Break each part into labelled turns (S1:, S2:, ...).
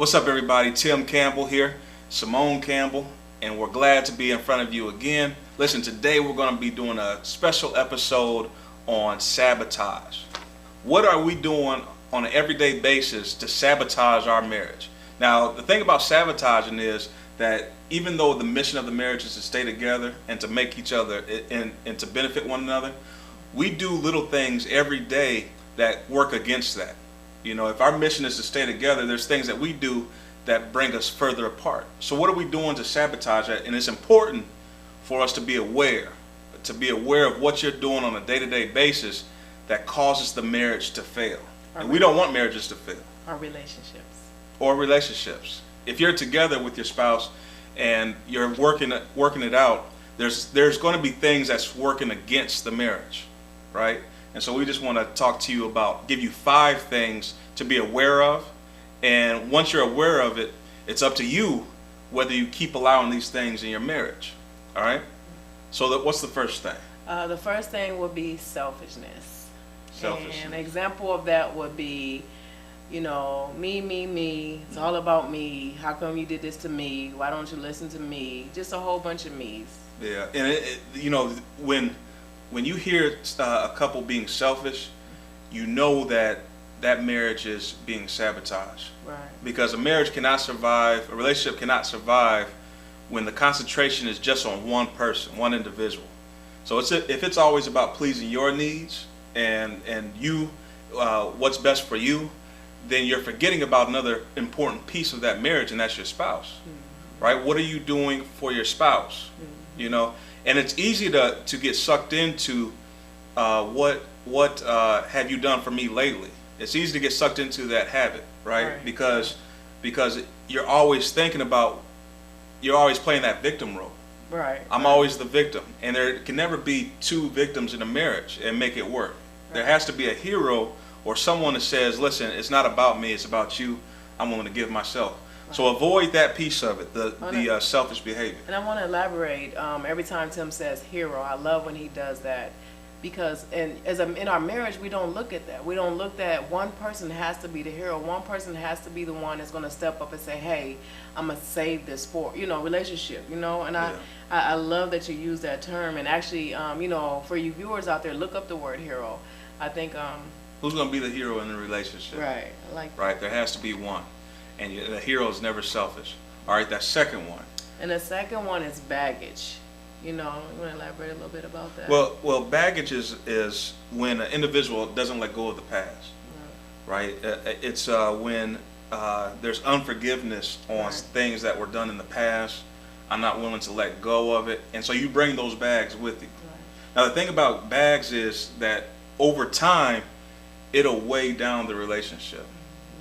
S1: What's up, everybody? Tim Campbell here, SeMonne Campbell, and we're glad to be in front of you again. Listen, today we're going to be doing a special episode on sabotage. What are we doing on an everyday basis to sabotage our marriage? Now, the thing about sabotaging is that even though the mission of the marriage is to stay together and to make each other and to benefit one another, we do little things every day that work against that. You know, if our mission is to stay together, there's things that we do that bring us further apart. So what are we doing to sabotage that? And it's important for us to be aware of what you're doing on a day-to-day basis that causes the marriage to fail. And we don't want marriages to fail.
S2: Or relationships.
S1: Or relationships. If you're together with your spouse and you're working it out, there's going to be things that's working against the marriage, right? And so we just want to talk to you about, give you 5 things to be aware of. And once you're aware of it, it's up to you whether you keep allowing these things in your marriage. All right? So what's the first thing?
S2: The first thing would be selfishness.
S1: Selfishness.
S2: And an example of that would be, you know, me. It's all about me. How come you did this to me? Why don't you listen to me? Just a whole bunch of me's.
S1: Yeah. And, you know, when you hear a couple being selfish, you know that marriage is being sabotaged.
S2: Right.
S1: Because a marriage cannot survive, a relationship cannot survive when the concentration is just on one person, one individual. So if it's always about pleasing your needs and you, what's best for you, then you're forgetting about another important piece of that marriage, and that's your spouse. Mm-hmm. Right? What are you doing for your spouse? Mm-hmm. You know? And it's easy to get sucked into what have you done for me lately. It's easy to get sucked into that habit, right? Because you're always thinking about, you're always playing that victim role.
S2: Right.
S1: I'm always the victim, and there can never be 2 victims in a marriage and make it work. Right. There has to be a hero or someone that says, listen, it's not about me, it's about you. I'm willing to give myself. So avoid that piece of it, the selfish behavior.
S2: And I want to elaborate. Every time Tim says hero, I love when he does that, because in our marriage we don't look at that. We don't look that one person has to be the hero. One person has to be the one that's going to step up and say, "Hey, I'm gonna save this for relationship." And I love that you use that term. And actually, for you viewers out there, look up the word hero. I think
S1: who's going to be the hero in the relationship?
S2: Right. I like that.
S1: Right. There has to be one. And the hero is never selfish. All right, that second one. And
S2: the second one is baggage. You want to elaborate a little bit about that?
S1: Well, baggage is when an individual doesn't let go of the past. Right? It's when there's unforgiveness on things that were done in the past. I'm not willing to let go of it. And so you bring those bags with you. Right. Now, the thing about bags is that over time, it'll weigh down the relationship.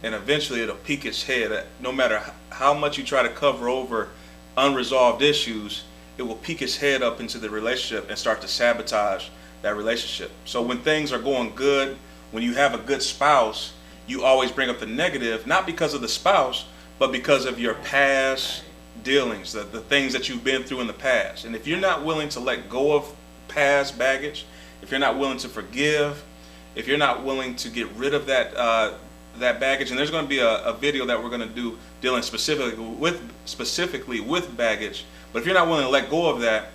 S1: And eventually it'll peak its head. No matter how much you try to cover over unresolved issues, it will peak its head up into the relationship and start to sabotage that relationship. So when things are going good, when you have a good spouse, you always bring up the negative, not because of the spouse, but because of your past dealings, the things that you've been through in the past. And if you're not willing to let go of past baggage, if you're not willing to forgive, if you're not willing to get rid of that baggage, and there's going to be a video that we're going to do dealing specifically with baggage. But if you're not willing to let go of that,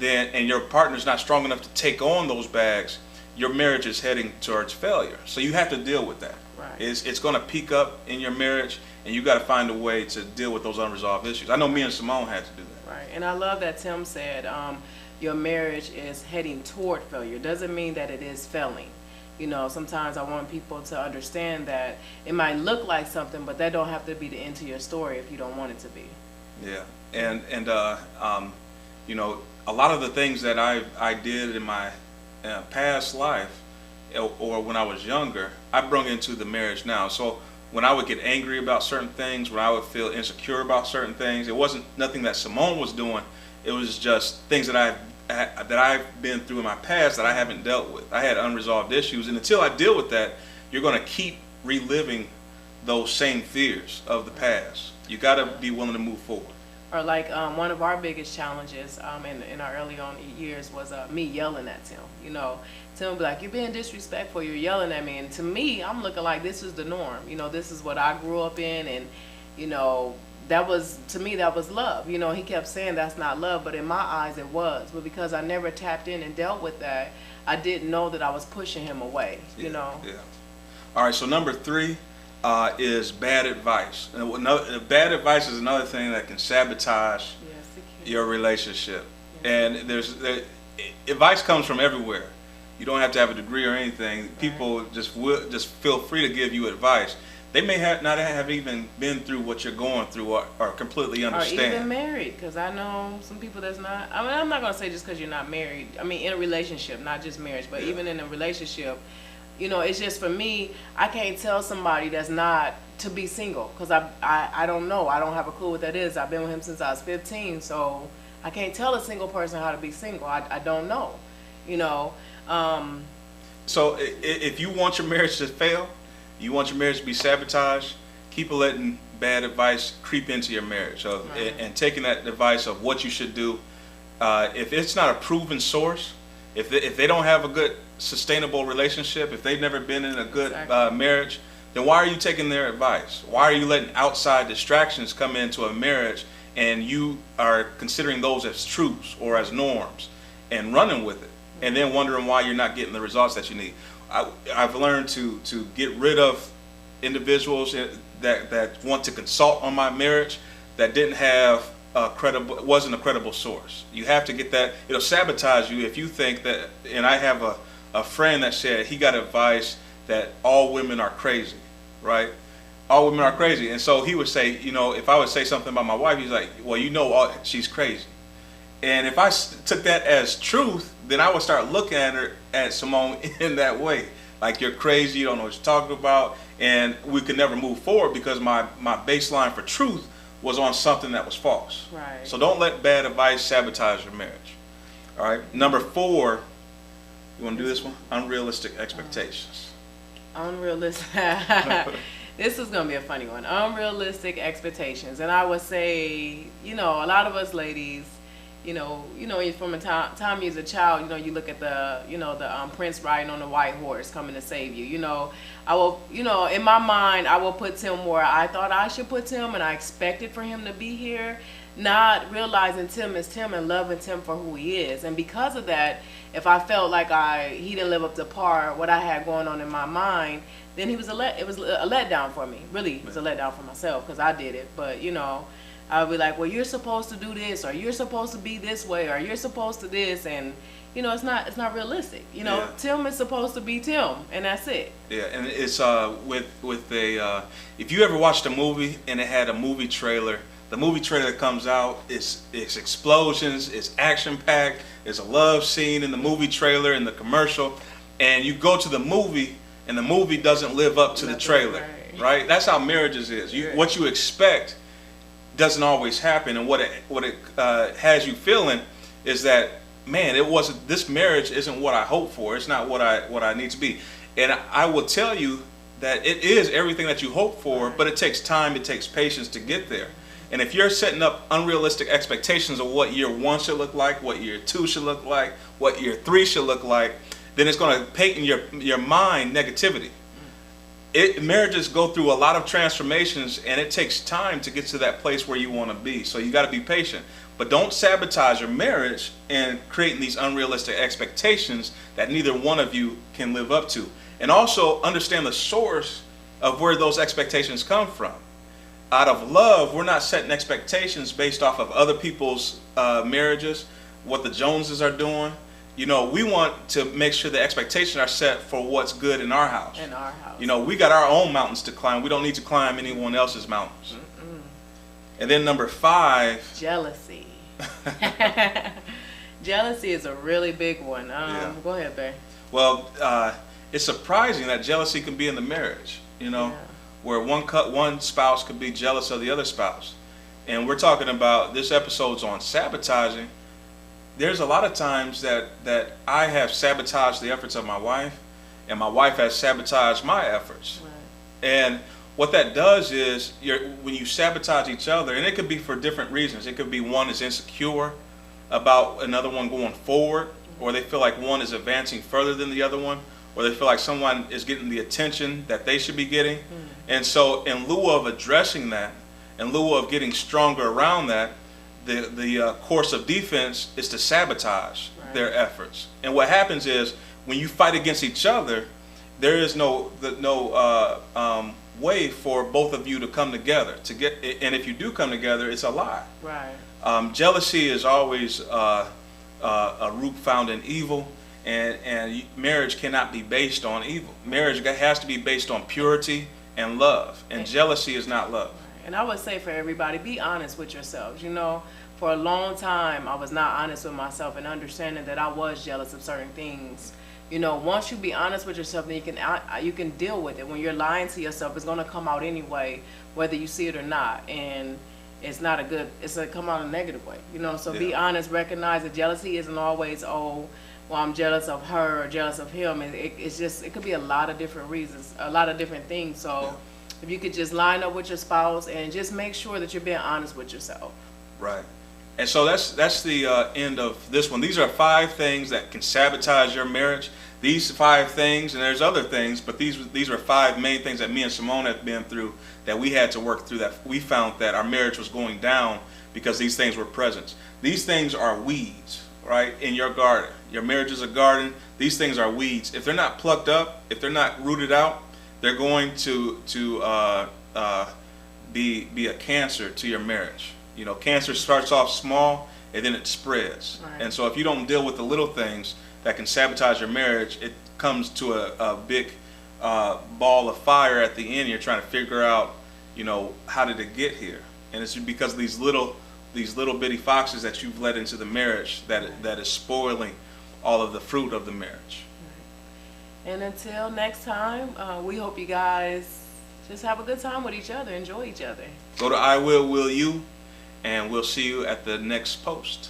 S1: and your partner's not strong enough to take on those bags, your marriage is heading towards failure. So you have to deal with that.
S2: Right.
S1: It's going to peak up in your marriage, and you got to find a way to deal with those unresolved issues. I know me and SeMonne had to do that.
S2: Right. And I love that Tim said your marriage is heading toward failure. Doesn't mean that it is failing. Sometimes I want people to understand that it might look like something, but that don't have to be the end to your story if you don't want it to be.
S1: Yeah, and a lot of the things that I did in my past life, or when I was younger, I brought into the marriage now. So when I would get angry about certain things, when I would feel insecure about certain things, it wasn't nothing that SeMonne was doing. It was just things that I've been through in my past that I haven't dealt with. I had unresolved issues, and until I deal with that, you're going to keep reliving those same fears of the past. You got to be willing to move forward.
S2: Or like one of our biggest challenges in our early on years was me yelling at Tim. Tim would be like, "You're being disrespectful. You're yelling at me." And to me, I'm looking like this is the norm. This is what I grew up in, you know, that was, to me, that was love. You know, he kept saying that's not love, but in my eyes it was. But because I never tapped in and dealt with that, I didn't know that I was pushing him away, you know.
S1: Yeah. All right, so number 3 is bad advice. And bad advice is another thing that can sabotage your relationship. Yes. And advice comes from everywhere. You don't have to have a degree or anything. Right. People just feel free to give you advice. They may not have even been through what you're going through or completely understand.
S2: Or even married, because I know some people that's not. I mean, I'm not going to say just because you're not married. I mean, in a relationship, not just marriage, but even in a relationship, you know, it's just for me, I can't tell somebody that's not to be single, because I don't know. I don't have a clue what that is. I've been with him since I was 15, so I can't tell a single person how to be single. I don't know, you know.
S1: So if you want your marriage to fail, you want your marriage to be sabotaged, keep letting bad advice creep into your marriage. So, and taking that advice of what you should do. If it's not a proven source, if they don't have a good sustainable relationship, if they've never been in a good marriage, then why are you taking their advice? Why are you letting outside distractions come into a marriage and you are considering those as truths or as norms and running with it, and then wondering why you're not getting the results that you need? I've learned to get rid of individuals that want to consult on my marriage that didn't have wasn't a credible source. You have to get that. It'll sabotage you if you think that. And I have a friend that said he got advice that all women are crazy, right? All women are crazy. And so he would say, you know, if I would say something about my wife, he's like, well, you know, she's crazy. And if I took that as truth, then I would start looking at her, at SeMonne, in that way. Like, you're crazy, you don't know what you're talking about, and we could never move forward because my baseline for truth was on something that was false.
S2: Right.
S1: So don't let bad advice sabotage your marriage. All right. Number 4, you want to do this one? Unrealistic expectations.
S2: Unrealistic. This is going to be a funny one. Unrealistic expectations. And I would say, you know, a lot of us ladies, you know, from the time you was a child, you know, you look at the prince riding on the white horse coming to save you. You know, I will, you know, in my mind, I will put Tim where I thought I should put Tim, and I expected for him to be here, not realizing Tim is Tim and loving Tim for who he is. And because of that, if I felt like he didn't live up to par, what I had going on in my mind, then it was a letdown for me. Really, it was a letdown for myself because I did it. But, you know, I would be like, well, you're supposed to do this, or you're supposed to be this way, or you're supposed to this, and you know, it's not realistic. You know, Tim is supposed to be Tim, and that's it. Yeah, and it's with a if you ever watched a movie and it had a movie trailer, the movie trailer that comes out, it's explosions, it's action packed, there's a love scene in the movie trailer and the commercial, and you go to the movie and the movie doesn't live up to the trailer, right? That's how marriages is. What you expect doesn't always happen, and what it has you feeling is that, man, this marriage isn't what I hoped for. It's not what I need to be. And I will tell you that it is everything that you hope for, but it takes time, it takes patience to get there. And if you're setting up unrealistic expectations of what year 1 should look like, what year 2 should look like, what year 3 should look like, then it's going to paint in your mind negativity. Marriages go through a lot of transformations, and it takes time to get to that place where you want to be. So you got to be patient. But don't sabotage your marriage and creating these unrealistic expectations that neither one of you can live up to. And also understand the source of where those expectations come from. Out of love, we're not setting expectations based off of other people's marriages, what the Joneses are doing. You know, we want to make sure the expectations are set for what's good in our house. In our house.
S1: You know, we got our own mountains to climb. We don't need to climb anyone else's mountains. And then number 5.
S2: Jealousy. Jealousy is a really big one. Go ahead, babe. Well,
S1: it's surprising that jealousy can be in the marriage, you know, where one spouse could be jealous of the other spouse. And we're talking about, this episode's on sabotaging. There's a lot of times that I have sabotaged the efforts of my wife, and my wife has sabotaged my efforts. Right. And what that does is, when you sabotage each other, and it could be for different reasons. It could be one is insecure about another one going forward, or they feel like one is advancing further than the other one, or they feel like someone is getting the attention that they should be getting. And so in lieu of addressing that, in lieu of getting stronger around that, the course of defense is to sabotage their efforts. And what happens is when you fight against each other, there is no way for both of you to come together. And if you do come together, it's a lie.
S2: Right.
S1: Jealousy is always a root found in evil, and marriage cannot be based on evil. Marriage has to be based on purity and love, and jealousy is not love.
S2: And I would say for everybody, be honest with yourselves. You know, for a long time, I was not honest with myself and understanding that I was jealous of certain things. You know, once you be honest with yourself, then you can deal with it. When you're lying to yourself, it's going to come out anyway, whether you see it or not. And it's not a good, it's going to come out in a negative way. You know, so be honest, recognize that jealousy isn't always, oh, well, I'm jealous of her or jealous of him. It's just, it could be a lot of different reasons, a lot of different things. So if you could just line up with your spouse and just make sure that you're being honest with yourself.
S1: Right. And so that's the end of this one. These are 5 things that can sabotage your marriage. These 5 things, and there's other things, but these are 5 main things that me and SeMonne have been through, that we had to work through, that we found that our marriage was going down because these things were present. These things are weeds, right, in your garden. Your marriage is a garden. These things are weeds. If they're not plucked up, if they're not rooted out, they're going to be a cancer to your marriage. You know, cancer starts off small and then it spreads. Right. And so if you don't deal with the little things that can sabotage your marriage, it comes to a big ball of fire at the end. You're trying to figure out, you know, how did it get here? And it's because of these little bitty foxes that you've let into the marriage that is spoiling all of the fruit of the marriage.
S2: Right. And until next time, we hope you guys just have a good time with each other, enjoy each other.
S1: Go to IWillWillU, and we'll see you at the next post.